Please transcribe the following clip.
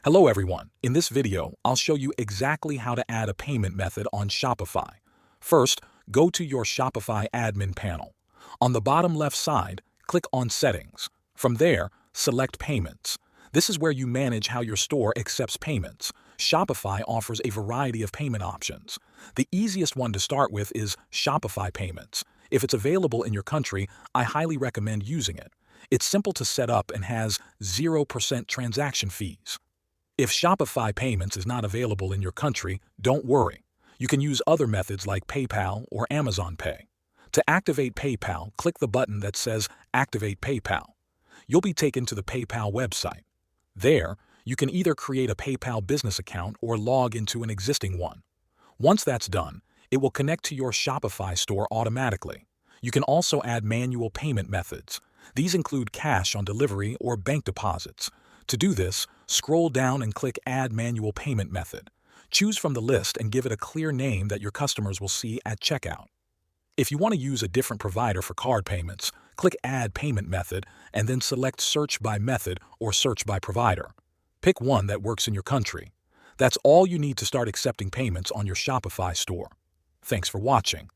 Hello everyone, in this video I'll show you exactly how to add a payment method on Shopify. First, go to your Shopify admin panel. On the bottom left side, click on Settings. From there, select Payments. This is where you manage how your store accepts payments. Shopify offers a variety of payment options. The easiest one to start with is Shopify Payments. If it's available in your country, I highly recommend using it. It's simple to set up and has 0% transaction fees. If Shopify Payments is not available in your country, don't worry. You can use other methods like PayPal or Amazon Pay. To activate PayPal, click the button that says Activate PayPal. You'll be taken to the PayPal website. There, you can either create a PayPal business account or log into an existing one. Once that's done, it will connect to your Shopify store automatically. You can also add manual payment methods. These include cash on delivery or bank deposits. To do this, scroll down and click Add Manual Payment Method. Choose from the list and give it a clear name that your customers will see at checkout. If you want to use a different provider for card payments, click Add Payment Method and then select Search by Method or Search by Provider. Pick one that works in your country. That's all you need to start accepting payments on your Shopify store. Thanks for watching.